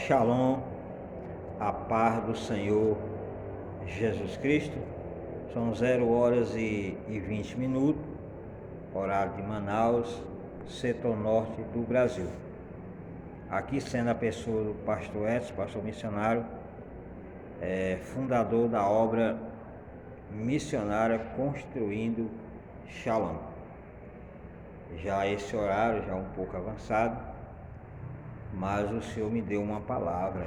Shalom, a paz do Senhor Jesus Cristo. São 0 horas e 20 minutos, horário de Manaus, setor norte do Brasil. Aqui sendo a pessoa do pastor Edson, pastor missionário, fundador da obra missionária Construindo Shalom. Já esse horário, já um pouco avançado, mas o Senhor me deu uma palavra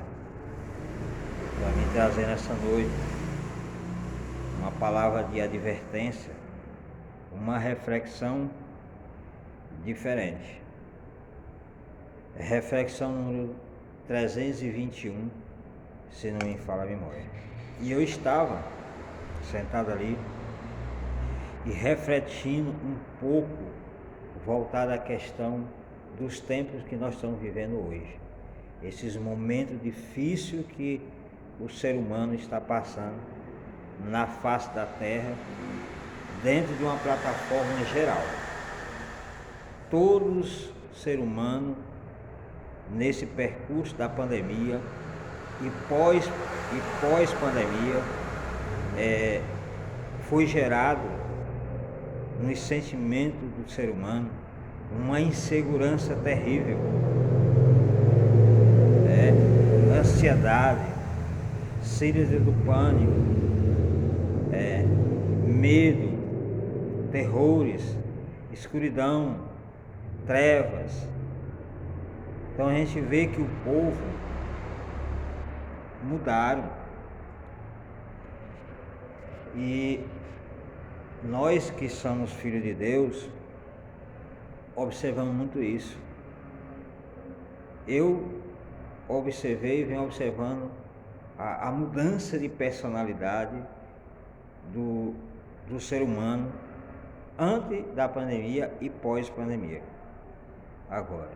para me trazer nessa noite, uma palavra de advertência, uma reflexão diferente. Reflexão número 321, se não me falha a memória. E eu estava sentado ali e refletindo um pouco, voltado à questão dos tempos que nós estamos vivendo hoje. Esses momentos difíceis que o ser humano está passando na face da terra, dentro de uma plataforma geral. Todos ser humano nesse percurso da pandemia e pós-pandemia foi gerado nos sentimentos do ser humano uma insegurança terrível, ansiedade, síndrome do pânico, medo, terrores, escuridão, trevas. Então a gente vê que o povo mudaram e nós que somos filhos de Deus observamos muito isso. Eu observei e venho observando a mudança de personalidade do ser humano antes da pandemia e pós-pandemia. Agora.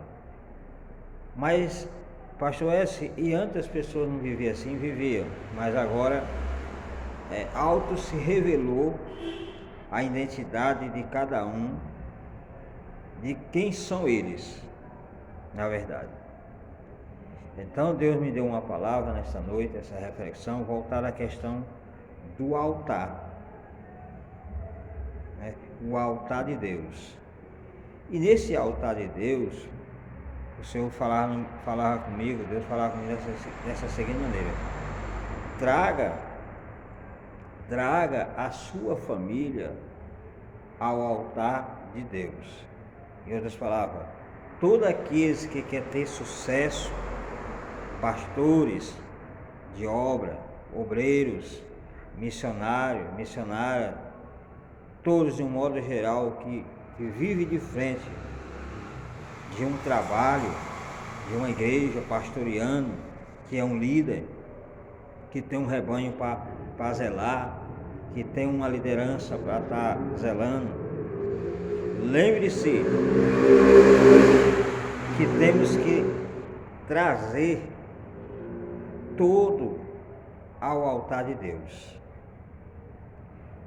Mas, pastor S, e antes as pessoas não viviam assim? Viviam, mas agora auto se revelou a identidade de cada um, de quem são eles, na verdade. Então Deus me deu uma palavra nesta noite, essa reflexão, voltada à questão do altar, o altar de Deus. E nesse altar de Deus, o Senhor falava comigo, Deus falava comigo dessa seguinte maneira: traga a sua família ao altar de Deus. Em outras palavras, todos aqueles que querem ter sucesso, pastores de obra, obreiros, missionários, missionárias, todos de um modo geral que vivem de frente de um trabalho, de uma igreja, pastoreando, que é um líder, que tem um rebanho para zelar, que tem uma liderança para estar zelando. Lembre-se que temos que trazer todo ao altar de Deus.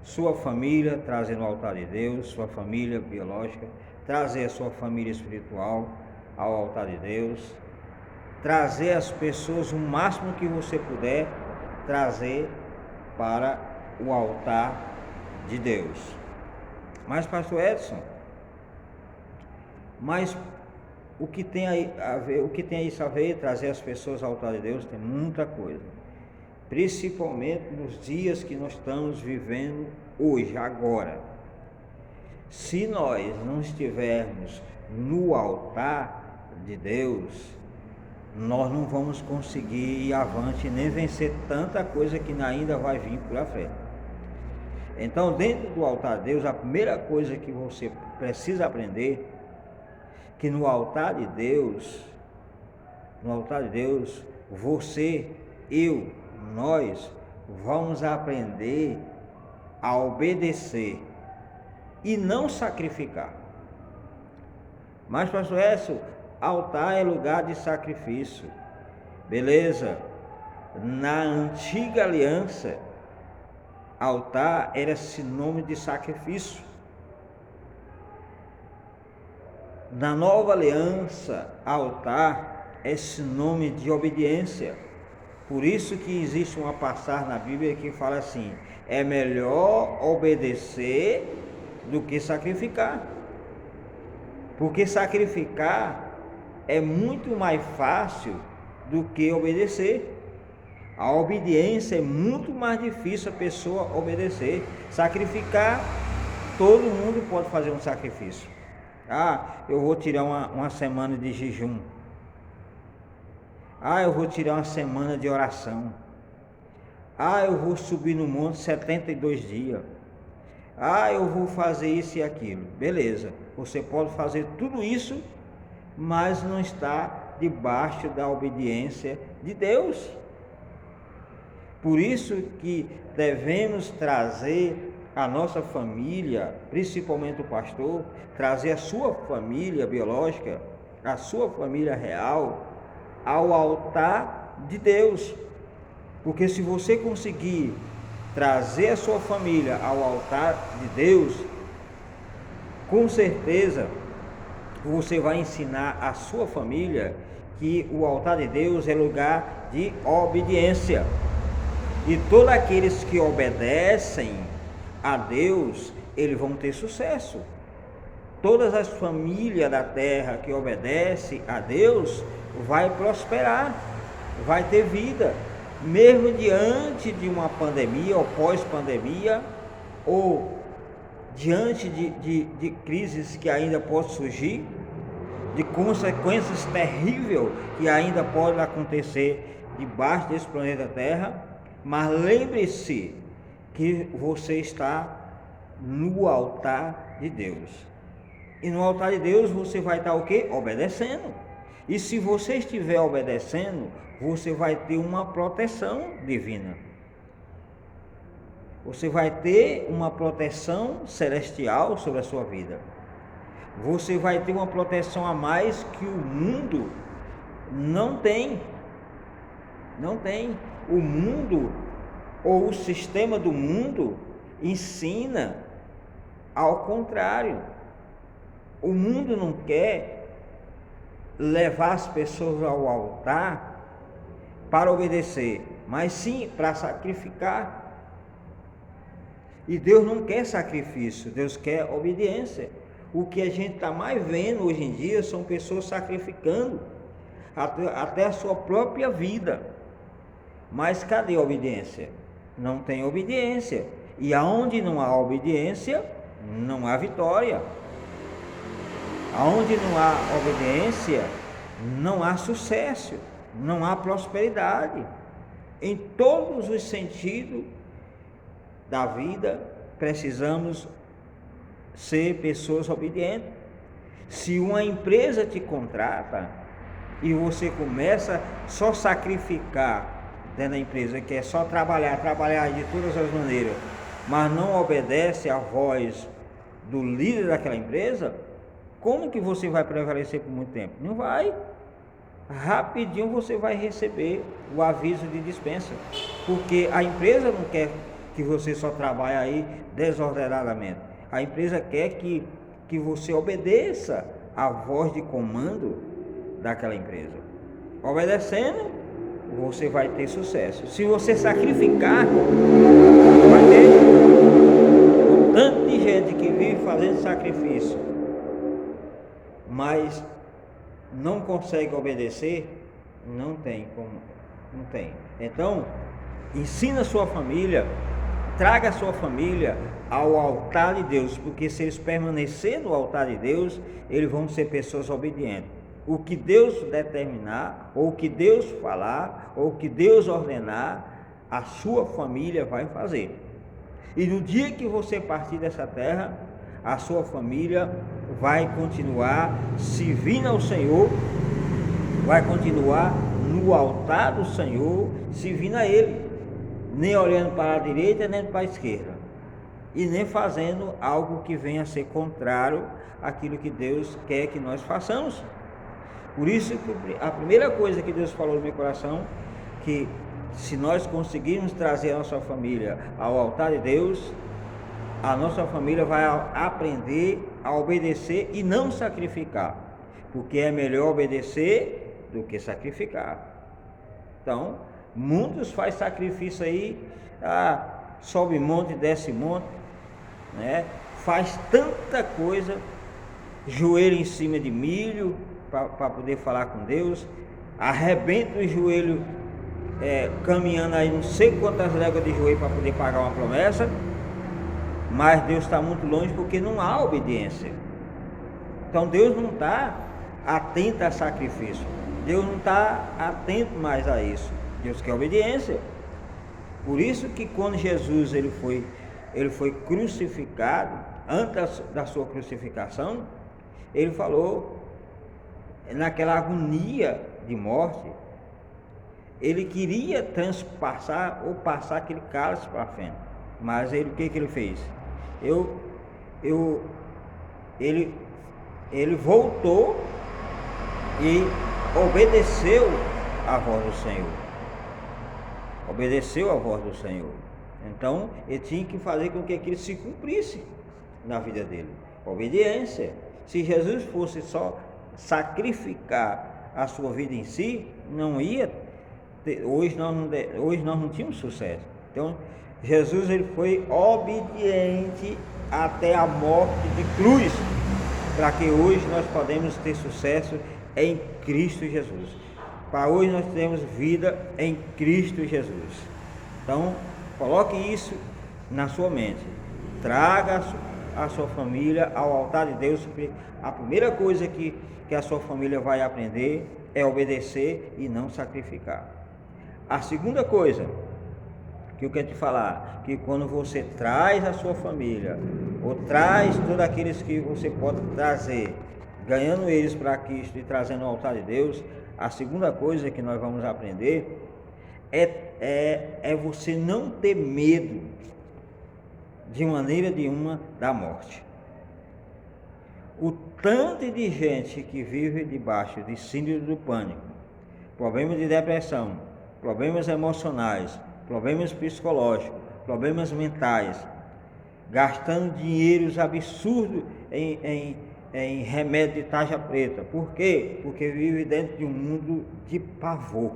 Sua família, trazer no altar de Deus, sua família biológica, trazer a sua família espiritual ao altar de Deus, trazer as pessoas o máximo que você puder trazer para o altar de Deus. Mas, pastor Edson, mas o que tem isso a ver, trazer as pessoas ao altar de Deus? Tem muita coisa, principalmente nos dias que nós estamos vivendo hoje, agora. Se nós não estivermos no altar de Deus, nós não vamos conseguir ir avante nem vencer tanta coisa que ainda vai vir por frente. Então, dentro do altar de Deus, a primeira coisa que você precisa aprender, que no altar de Deus, você, eu, nós vamos aprender a obedecer e não sacrificar. Mas, pastor Edson, altar é lugar de sacrifício. Beleza? Na antiga aliança, altar era sinônimo de sacrifício. Na nova aliança, altar esse nome de obediência. Por isso que existe uma passagem na Bíblia que fala assim: é melhor obedecer do que sacrificar. Porque sacrificar é muito mais fácil do que obedecer. A obediência é muito mais difícil a pessoa obedecer. Sacrificar, todo mundo pode fazer um sacrifício. Eu vou tirar uma semana de jejum. Eu vou tirar uma semana de oração. Eu vou subir no monte 72 dias. Eu vou fazer isso e aquilo. Beleza, você pode fazer tudo isso, mas não está debaixo da obediência de Deus. Por isso que devemos trazer a nossa família, principalmente o pastor, trazer a sua família biológica, a sua família real, ao altar de Deus. Porque se você conseguir trazer a sua família ao altar de Deus, com certeza você vai ensinar a sua família que o altar de Deus é lugar de obediência. E todos aqueles que obedecem a Deus, eles vão ter sucesso. Todas as famílias da terra que obedecem a Deus vai prosperar, vai ter vida, mesmo diante de uma pandemia ou pós-pandemia, ou diante de crises que ainda podem surgir, de consequências terríveis que ainda podem acontecer debaixo desse planeta Terra. Mas lembre-se que você está no altar de Deus. E no altar de Deus você vai estar o quê? Obedecendo. E se você estiver obedecendo, você vai ter uma proteção divina. Você vai ter uma proteção celestial sobre a sua vida. Você vai ter uma proteção a mais que o mundo não tem. Não tem. O mundo, ou o sistema do mundo, ensina ao contrário. O mundo não quer levar as pessoas ao altar para obedecer, mas sim para sacrificar. E Deus não quer sacrifício, Deus quer obediência. O que a gente está mais vendo hoje em dia são pessoas sacrificando até a sua própria vida. Mas cadê a obediência? Não tem obediência. E aonde não há obediência, não há vitória. Aonde não há obediência, não há sucesso, não há prosperidade. Em todos os sentidos da vida, precisamos ser pessoas obedientes. Se uma empresa te contrata e você começa só a sacrificar dentro da empresa, que é só trabalhar de todas as maneiras, mas não obedece à voz do líder daquela empresa, como que você vai prevalecer por muito tempo? Não vai. Rapidinho você vai receber o aviso de dispensa, porque a empresa não quer que você só trabalhe aí desordenadamente. A empresa quer que você obedeça à voz de comando daquela empresa. Obedecendo, você vai ter sucesso. Se você sacrificar, vai ter um tanto de gente que vive fazendo sacrifício, mas não consegue obedecer, não tem como, não tem. Então, ensina a sua família, traga a sua família ao altar de Deus, porque se eles permanecerem no altar de Deus, eles vão ser pessoas obedientes. O que Deus determinar, ou o que Deus falar, ou o que Deus ordenar, a sua família vai fazer. E no dia que você partir dessa terra, a sua família vai continuar servindo ao Senhor, vai continuar no altar do Senhor, servindo a Ele, nem olhando para a direita, nem para a esquerda, e nem fazendo algo que venha a ser contrário àquilo que Deus quer que nós façamos. Por isso que a primeira coisa que Deus falou no meu coração, que se nós conseguirmos trazer a nossa família ao altar de Deus, a nossa família vai aprender a obedecer e não sacrificar, porque é melhor obedecer do que sacrificar. Então, muitos fazem sacrifício aí, sobe monte, desce monte, né? Faz tanta coisa, joelho em cima de milho para poder falar com Deus, arrebenta o joelho caminhando aí não sei quantas léguas de joelho para poder pagar uma promessa, mas Deus está muito longe porque não há obediência. Então Deus não está atento a sacrifício, Deus não está atento mais a isso. Deus quer obediência. Por isso que quando Jesus ele foi crucificado, antes da sua crucificação, ele falou, naquela agonia de morte, ele queria transpassar ou passar aquele cálice para frente, mas o que ele fez? Ele voltou e obedeceu a voz do Senhor. Obedeceu a voz do Senhor. Então, ele tinha que fazer com que aquilo se cumprisse na vida dele. Obediência. Se Jesus fosse só sacrificar a sua vida em si, não ia ter, hoje nós não tínhamos sucesso. Então, Jesus ele foi obediente até a morte de cruz, para que hoje nós podemos ter sucesso em Cristo Jesus. Para hoje nós temos vida em Cristo Jesus. Então, coloque isso na sua mente. Traga a sua família ao altar de Deus. A primeira coisa que a sua família vai aprender é obedecer e não sacrificar. A segunda coisa que eu quero te falar, que quando você traz a sua família, ou traz todos aqueles que você pode trazer, ganhando eles para Cristo e trazendo ao altar de Deus, a segunda coisa que nós vamos aprender é você não ter medo de maneira nenhuma da morte. O tanto de gente que vive debaixo de síndrome do pânico, problemas de depressão, problemas emocionais, problemas psicológicos, problemas mentais, gastando dinheiros absurdos em remédio de tarja preta. Por quê? Porque vive dentro de um mundo de pavor,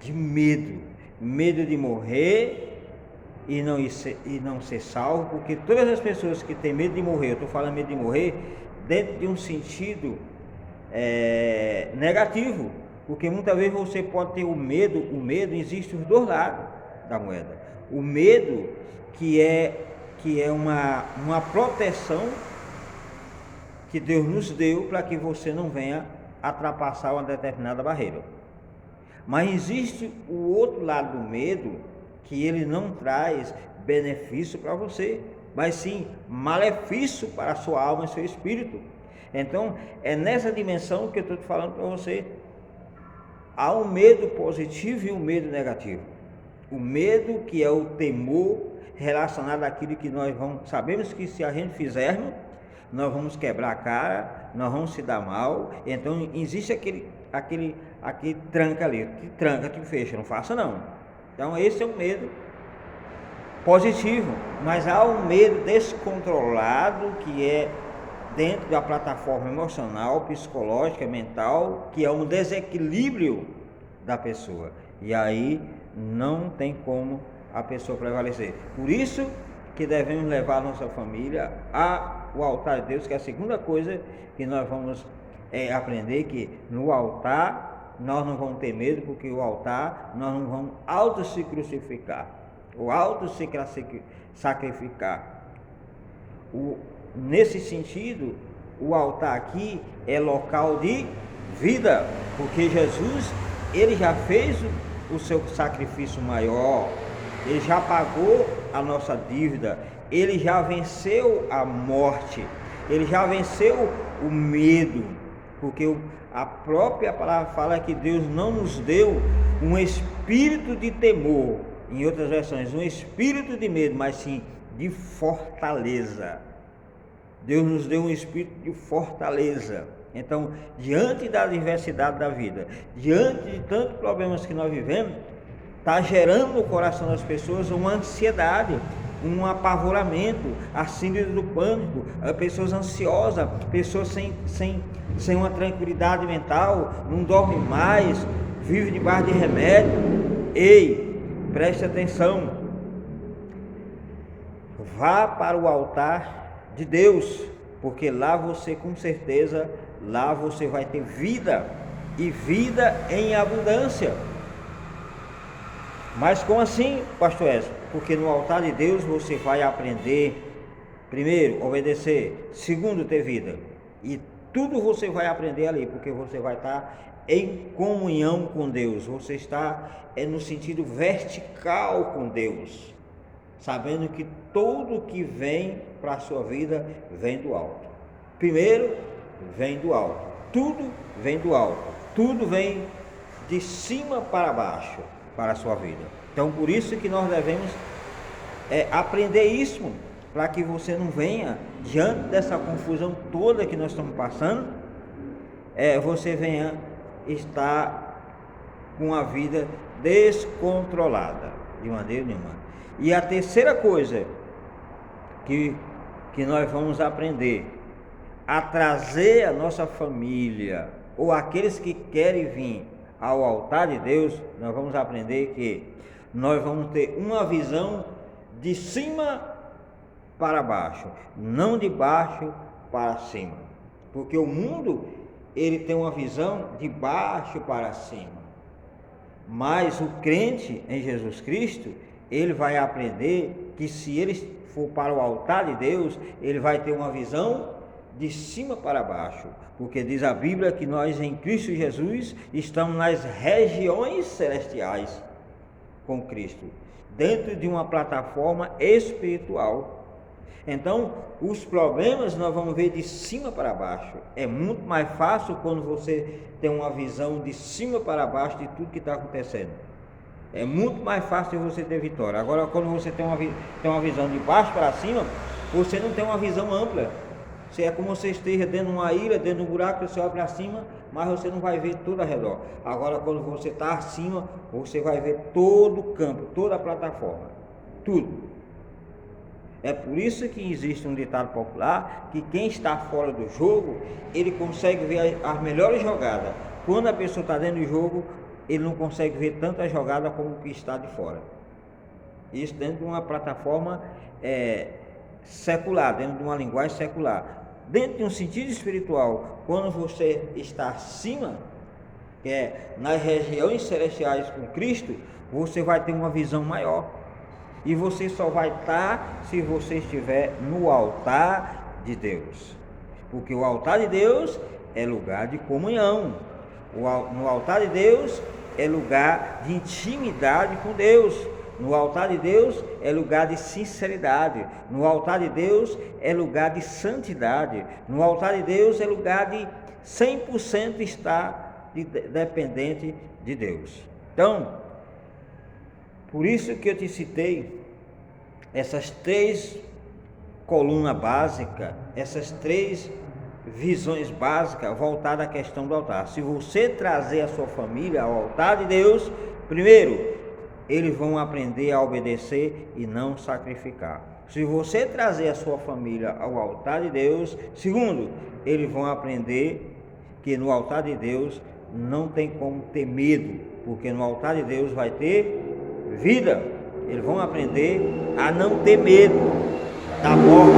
de medo de morrer e não ser salvo, porque todas as pessoas que têm medo de morrer, eu estou falando medo de morrer dentro de um sentido negativo, porque muitas vezes você pode ter o medo existe os dois lados da moeda. O medo que é uma proteção que Deus nos deu para que você não venha ultrapassar uma determinada barreira. Mas existe o outro lado do medo, que ele não traz benefício para você, mas sim malefício para a sua alma e seu espírito. Então, é nessa dimensão que eu estou te falando para você. Há um medo positivo e um medo negativo. O medo, que é o temor relacionado àquilo que sabemos que se a gente fizermos, nós vamos quebrar a cara, nós vamos se dar mal. Então existe aquele tranca ali, te tranca, te fecha, não faça não. Então esse é um medo positivo, mas há um medo descontrolado, que é dentro da plataforma emocional, psicológica, mental, que é um desequilíbrio da pessoa, e aí não tem como a pessoa prevalecer. Por isso que devemos levar a nossa família ao altar de Deus, que é a segunda coisa que nós vamos aprender, que no altar nós não vamos ter medo, porque o altar nós não vamos se crucificar, ou se sacrificar. Nesse sentido, o altar aqui é local de vida, porque Jesus ele já fez o seu sacrifício maior, ele já pagou a nossa dívida, ele já venceu a morte, ele já venceu o medo, porque a própria palavra fala que Deus não nos deu um espírito de temor, em outras versões, um espírito de medo, mas sim de fortaleza. Deus nos deu um espírito de fortaleza. Então, diante da adversidade da vida, diante de tantos problemas que nós vivemos, está gerando no coração das pessoas uma ansiedade, um apavoramento, a síndrome do pânico, pessoas ansiosas, pessoas sem sem uma tranquilidade mental, não dorme mais, vive debaixo de remédio. Ei, preste atenção. Vá para o altar de Deus, porque lá você, com certeza, lá você vai ter vida, e vida em abundância. Mas como assim, pastor Edson? Porque no altar de Deus você vai aprender, primeiro, obedecer, segundo, ter vida. E tudo você vai aprender ali, porque você vai estar em comunhão com Deus. Você está no sentido vertical com Deus, sabendo que tudo que vem para a sua vida vem do alto. Primeiro, vem do alto. Tudo vem do alto. Tudo vem de cima para baixo para a sua vida. Então, por isso que nós devemos aprender isso, para que você não venha, diante dessa confusão toda que nós estamos passando, você venha estar com a vida descontrolada, de maneira nenhuma. E a terceira coisa que nós vamos aprender, a trazer a nossa família, ou aqueles que querem vir ao altar de Deus, nós vamos aprender que nós vamos ter uma visão de cima para baixo, não de baixo para cima, porque o mundo, ele tem uma visão de baixo para cima, mas o crente em Jesus Cristo, ele vai aprender que se ele for para o altar de Deus, ele vai ter uma visão de cima para baixo, porque diz a Bíblia que nós em Cristo Jesus estamos nas regiões celestiais com Cristo, dentro de uma plataforma espiritual. Então, os problemas nós vamos ver de cima para baixo. É muito mais fácil quando você tem uma visão de cima para baixo de tudo que está acontecendo. É muito mais fácil de você ter vitória. Agora, quando você tem uma visão de baixo para cima, você não tem uma visão ampla. Se é como você esteja dentro de uma ilha, dentro de um buraco, você olha para cima, mas você não vai ver tudo ao redor. Agora, quando você está acima, você vai ver todo o campo, toda a plataforma, tudo. É por isso que existe um ditado popular, que quem está fora do jogo, ele consegue ver as melhores jogadas. Quando a pessoa está dentro do jogo, ele não consegue ver tanta jogada como o que está de fora. Isso dentro de uma plataforma secular, dentro de uma linguagem secular. Dentro de um sentido espiritual, quando você está acima, que é nas regiões celestiais com Cristo, você vai ter uma visão maior. E você só vai estar se você estiver no altar de Deus. Porque o altar de Deus é lugar de comunhão. No altar de Deus é lugar de intimidade com Deus. No altar de Deus é lugar de sinceridade. No altar de Deus é lugar de santidade. No altar de Deus é lugar de 100% estar dependente de Deus. Então, por isso que eu te citei essas 3 colunas básicas, essas 3 visões básicas voltadas à questão do altar. Se você trazer a sua família ao altar de Deus, primeiro, eles vão aprender a obedecer e não sacrificar. Se você trazer a sua família ao altar de Deus, segundo, eles vão aprender que no altar de Deus não tem como ter medo, porque no altar de Deus vai ter vida. Eles vão aprender a não ter medo da morte,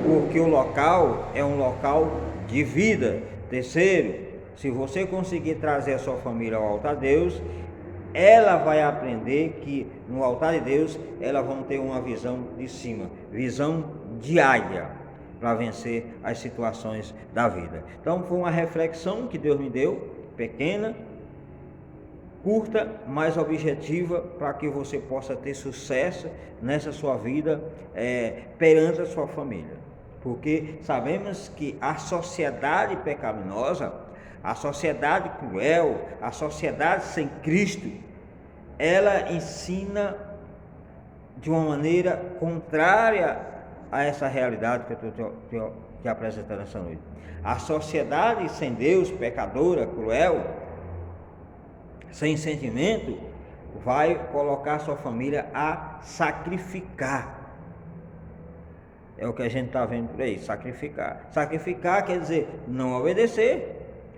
porque o local é um local de vida. Terceiro, se você conseguir trazer a sua família ao altar de Deus, ela vai aprender que no altar de Deus elas vão ter uma visão de cima, visão diária, para vencer as situações da vida. Então foi uma reflexão que Deus me deu, pequena, curta, mas objetiva, para que você possa ter sucesso nessa sua vida perante a sua família. Porque sabemos que a sociedade pecaminosa, a sociedade cruel, a sociedade sem Cristo, ela ensina de uma maneira contrária a essa realidade que eu estou te apresentando essa noite. A sociedade sem Deus, pecadora, cruel, sem sentimento, vai colocar sua família a sacrificar. É o que a gente está vendo por aí, sacrificar. Sacrificar quer dizer não obedecer.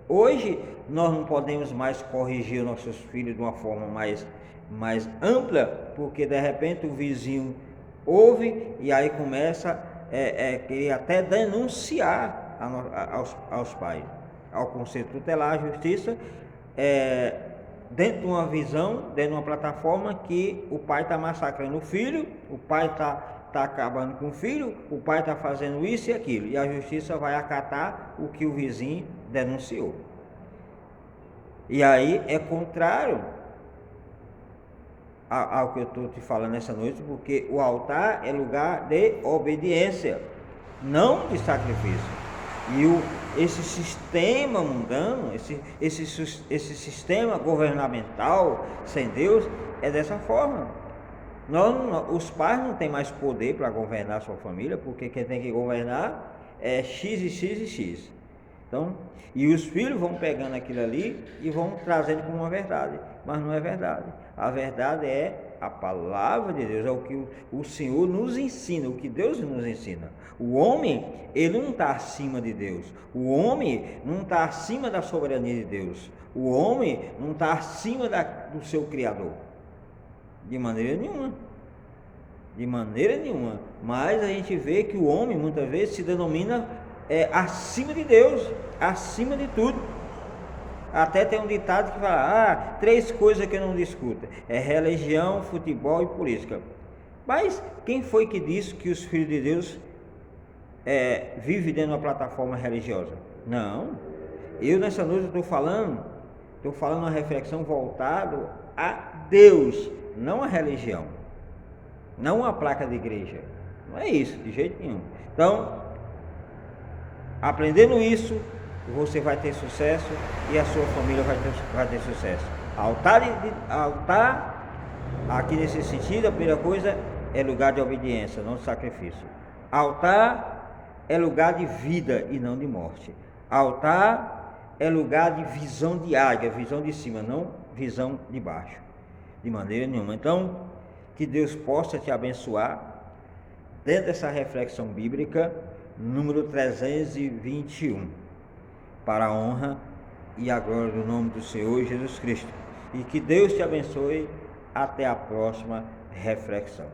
Hoje nós não podemos mais corrigir nossos filhos de uma forma mais ampla, porque de repente o vizinho ouve e aí começa querer até denunciar aos pais, ao Conselho Tutelar, à Justiça, dentro de uma visão, dentro de uma plataforma que o pai está massacrando o filho, o pai está acabando com o filho, o pai está fazendo isso e aquilo, e a justiça vai acatar o que o vizinho denunciou. E aí é contrário ao que eu estou te falando essa noite, porque o altar é lugar de obediência, não de sacrifício. E esse sistema mundano, esse sistema governamental sem Deus é dessa forma. Os pais não têm mais poder para governar a sua família, porque quem tem que governar é X e X e X. Então, e os filhos vão pegando aquilo ali e vão trazendo como uma verdade, mas não é verdade. A verdade é a palavra de Deus, é o que o Senhor nos ensina, o que Deus nos ensina. O homem, ele não está acima de Deus. O homem não está acima da soberania de Deus. O homem não está acima do seu Criador. De maneira nenhuma. De maneira nenhuma. Mas a gente vê que o homem muitas vezes se denomina acima de Deus, acima de tudo. Até tem um ditado que fala: 3 coisas que eu não discuto: religião, futebol e política. Mas quem foi que disse que os filhos de Deus vivem dentro de uma plataforma religiosa? Não. Eu nessa noite estou falando uma reflexão voltada a Deus, não a religião, não a placa de igreja. Não é isso, de jeito nenhum. Então, aprendendo isso, você vai ter sucesso e a sua família vai ter sucesso. Altar, aqui nesse sentido, a primeira coisa é lugar de obediência, não de sacrifício. Altar é lugar de vida e não de morte. Altar é lugar de visão de águia, visão de cima, não visão de baixo, de maneira nenhuma. Então, que Deus possa te abençoar dentro dessa reflexão bíblica, número 321, para a honra e a glória do nome do Senhor Jesus Cristo. E que Deus te abençoe. Até a próxima reflexão.